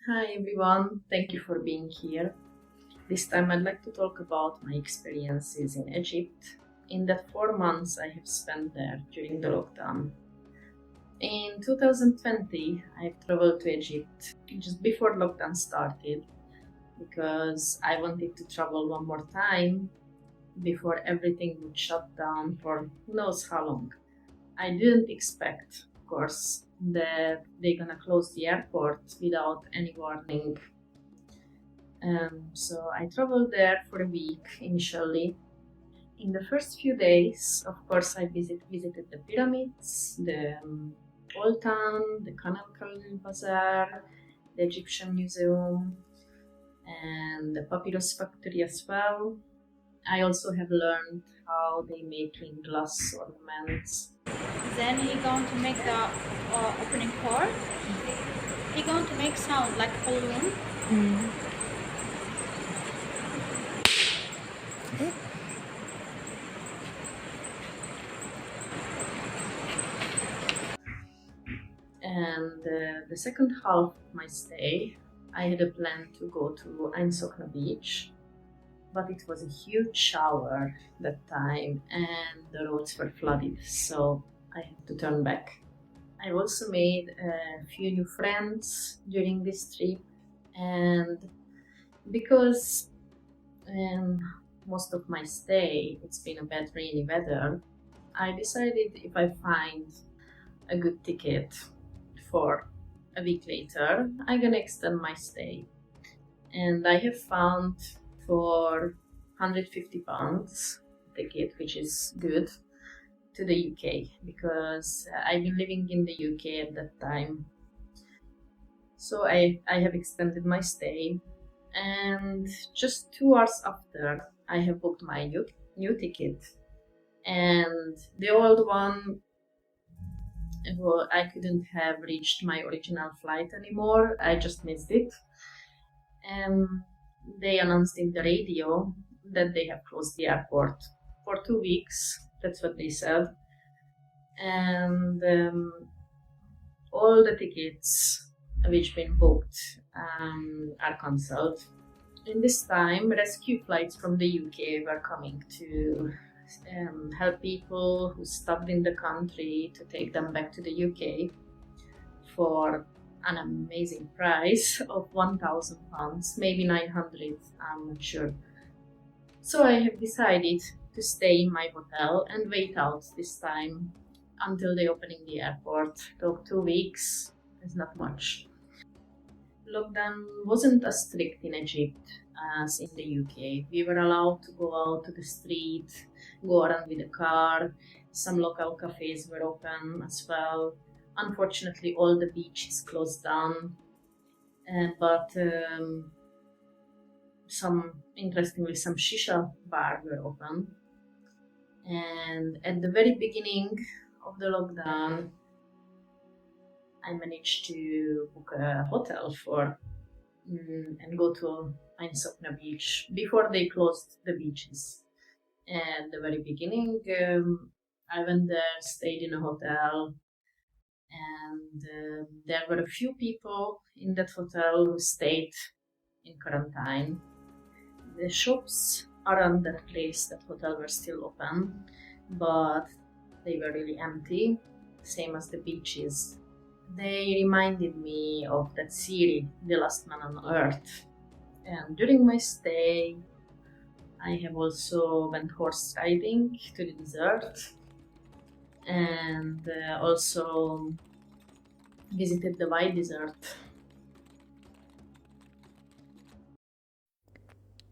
Hi everyone, thank you for being here. This time I'd like to talk about my experiences in Egypt in the 4 months I have spent there during the lockdown. In 2020, I've traveled to Egypt just before lockdown started because I wanted to travel one more time before everything would shut down for who knows how long. I didn't expect, of course, that they're gonna close the airport without any warning. So I traveled there for a week initially. In the first few days, of course, I visited the pyramids, the Old Town, the Canal Bazaar, the Egyptian Museum, and the Papyrus Factory as well. I also have learned how they make in glass ornaments. Then he going to make the opening chord. He going to make sound like a balloon. And the second half of my stay, I had a plan to go to Ain Sokna beach, but it was a huge shower that time and the roads were flooded, so I had to turn back. I also made a few new friends during this trip, and because um, most of my stay it's been a bad rainy weather, I decided if I find a good ticket for a week later, I'm gonna extend my stay. And I have found for £150 ticket, which is good, to the UK because I've been living in the UK at that time. So I have extended my stay, and just 2 hours after, I have booked my new ticket. And the old one, well, I couldn't have reached my original flight anymore. I just missed it. And they announced in the radio that they have closed the airport for 2 weeks. That's what they said. And all the tickets which been booked are cancelled. In this time, rescue flights from the UK were coming to help people who stuck in the country to take them back to the UK for an amazing price of £1,000, maybe 900, I'm not sure. So I have decided to stay in my hotel and wait out this time until they opening the airport. Took 2 weeks, is not much. Lockdown wasn't as strict in Egypt as in the UK. We were allowed to go out to the street, go around with a car. Some local cafes were open as well. Unfortunately, all the beaches closed down, but interestingly, some shisha bars were open. And at the very beginning of the lockdown, I managed to book a hotel for and go to Ain Sopna beach before they closed the beaches. At the very beginning, I went there, stayed in a hotel, and there were a few people in that hotel who stayed in quarantine. The shops around that place, that hotel, were still open, but they were really empty, same as the beaches. They reminded me of that series, The Last Man on Earth. And during my stay, I have also went horse riding to the desert and also visited the White Desert.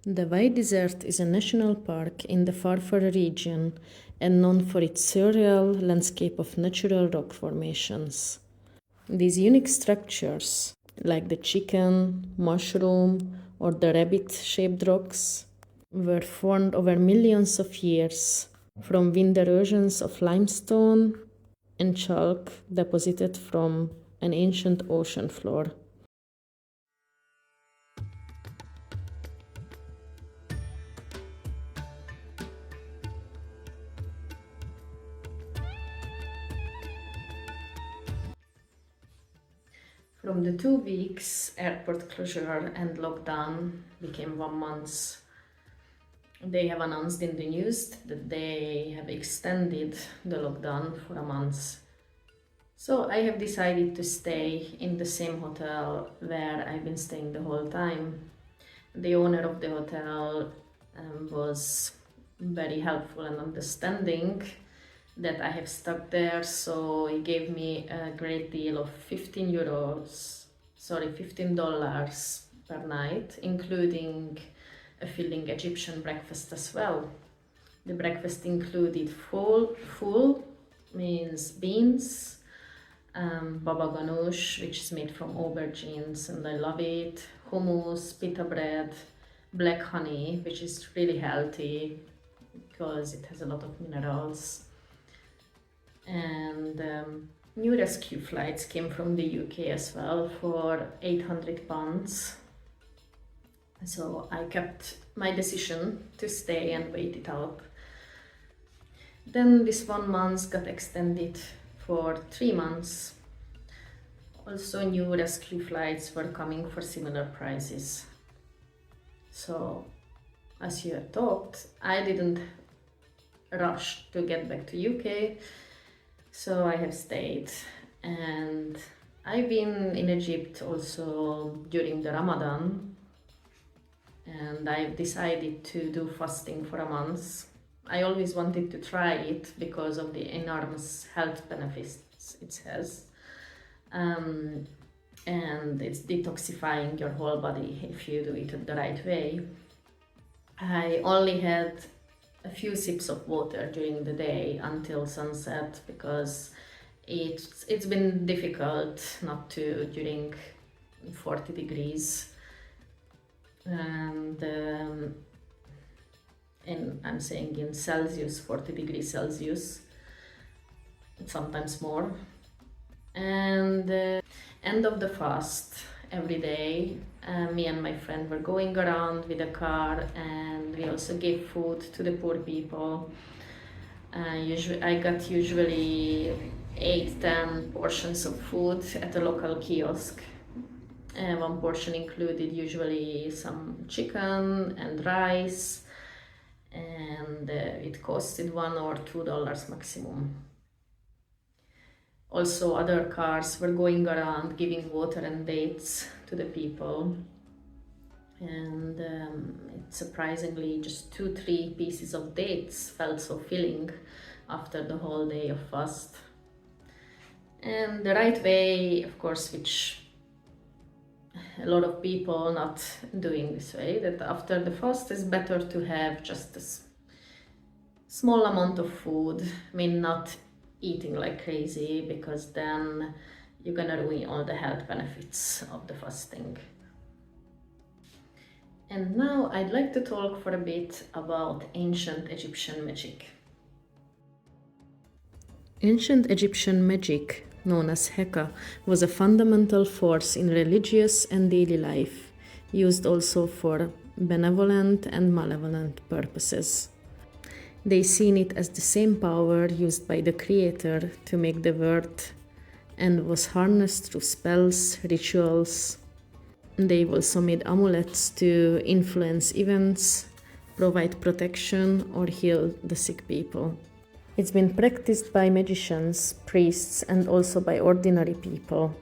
The White Desert is a national park in the Farfar region and known for its surreal landscape of natural rock formations. These unique structures, like the chicken, mushroom, or the rabbit shaped rocks, were formed over millions of years from wind erosions of limestone and chalk deposited from an ancient ocean floor. From the 2 weeks airport closure and lockdown became 1 month. They have announced in the news that they have extended the lockdown for a month. So I have decided to stay in the same hotel where I've been staying the whole time. The owner of the hotel was very helpful and understanding that I have stuck there, so he gave me a great deal of $15 per night, including a filling Egyptian breakfast as well. The breakfast included full means beans, baba ganoush, which is made from aubergines and I love it, hummus, pita bread, black honey, which is really healthy because it has a lot of minerals. And new rescue flights came from the UK as well for £800. So I kept my decision to stay and wait it out. Then this 1 month got extended for 3 months. Also new rescue flights were coming for similar prices. So as you had talked, I didn't rush to get back to UK. So I have stayed, and I've been in Egypt also during the Ramadan, and I've decided to do fasting for a month. I always wanted to try it because of the enormous health benefits it has, and it's detoxifying your whole body if you do it the right way. I only had a few sips of water during the day until sunset because it's been difficult not to during 40 degrees, and I'm saying in Celsius, 40 degrees Celsius, sometimes more. And end of the fast, every day me and my friend were going around with a car, and we also gave food to the poor people. I got usually 8-10 portions of food at a local kiosk. One portion included usually some chicken and rice, and it costed $1 or $2 maximum. Also, other cars were going around giving water and dates to the people, and surprisingly just 2-3 pieces of dates felt so filling after the whole day of fast. And the right way, of course, which a lot of people not doing this way, that after the fast is better to have just a small amount of food. I mean, not eating like crazy, because then you're gonna ruin all the health benefits of the fasting. And now I'd like to talk for a bit about ancient Egyptian magic. Ancient Egyptian magic, known as Heka, was a fundamental force in religious and daily life, used also for benevolent and malevolent purposes. They seen it as the same power used by the Creator to make the world, and was harnessed through spells, rituals. They also made amulets to influence events, provide protection, or heal the sick people. It's been practiced by magicians, priests, and also by ordinary people.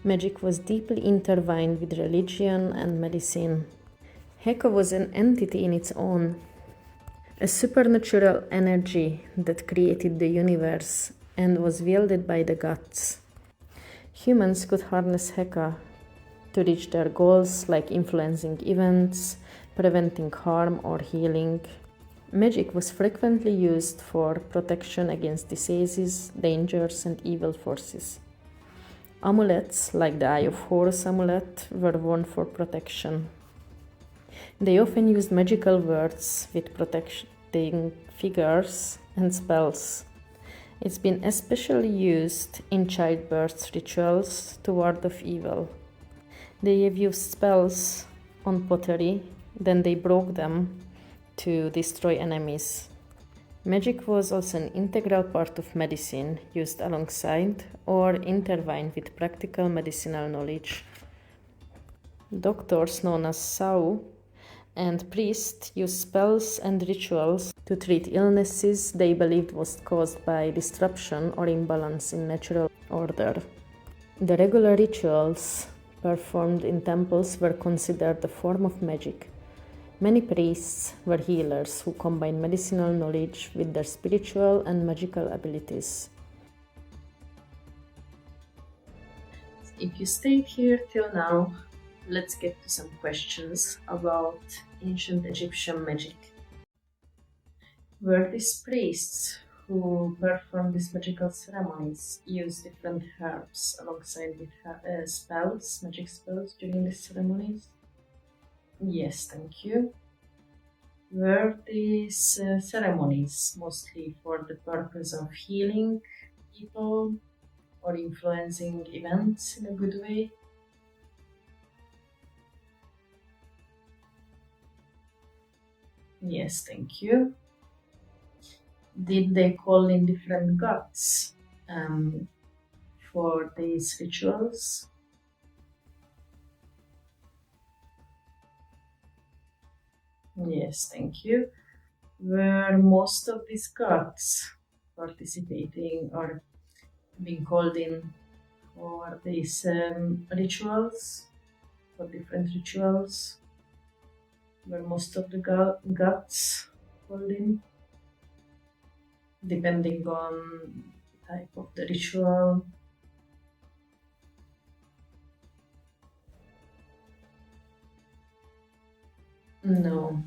Magic was deeply intertwined with religion and medicine. Heka was an entity in its own, a supernatural energy that created the universe and was wielded by the gods. Humans could harness Heka to reach their goals, like influencing events, preventing harm, or healing. Magic was frequently used for protection against diseases, dangers, and evil forces. Amulets, like the Eye of Horus amulet, were worn for protection. They often used magical words with protecting figures and spells. It's been especially used in childbirth rituals to ward off evil. They have used spells on pottery, then they broke them to destroy enemies. Magic was also an integral part of medicine, used alongside or intertwined with practical medicinal knowledge. Doctors, known as Sau, and priests used spells and rituals to treat illnesses they believed was caused by disruption or imbalance in natural order. The regular rituals performed in temples were considered a form of magic. Many priests were healers who combined medicinal knowledge with their spiritual and magical abilities. If you stayed here till now, let's get to some questions about ancient Egyptian magic. Were these priests who performed these magical ceremonies use different herbs alongside with spells, magic spells during these ceremonies? Yes, thank you. Were these ceremonies mostly for the purpose of healing people or influencing events in a good way? Yes, thank you. Did they call in different gods for these rituals? Yes, thank you. Were most of these gods participating or being called in for these rituals, for different rituals? Were most of the gods called in, depending on the type of the ritual? No.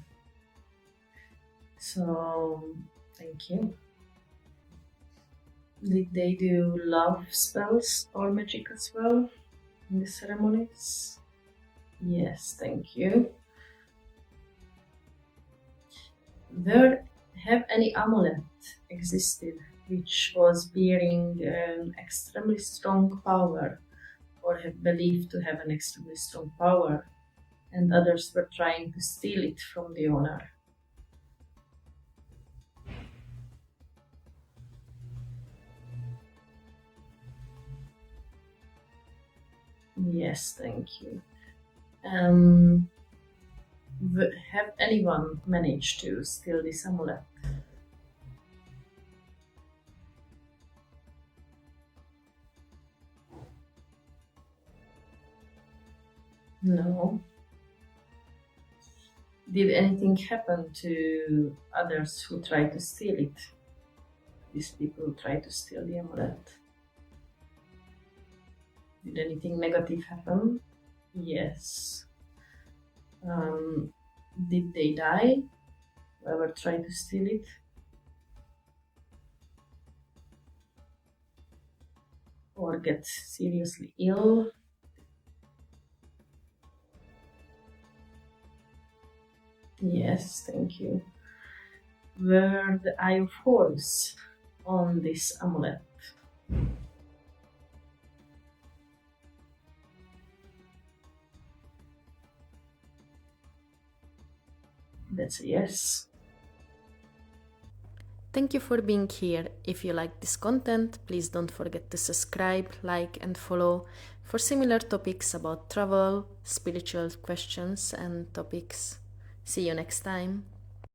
So, thank you. Did they do love spells or magic as well in the ceremonies? Yes, thank you. Have any amulet existed which was bearing an extremely strong power or have believed to have an extremely strong power and others were trying to steal it from the owner? Yes, thank you. Have anyone managed to steal this amulet? No. Did anything happen to others who tried to steal it? These people who tried to steal the amulet. Did anything negative happen? Yes. Did they die? Whoever tried to steal it? Or get seriously ill? Yes, thank you. Were the Eye of Horus on this amulet? That's a yes. Thank you for being here. If you like this content, please don't forget to subscribe, like, and follow for similar topics about travel, spiritual questions, and topics. See you next time.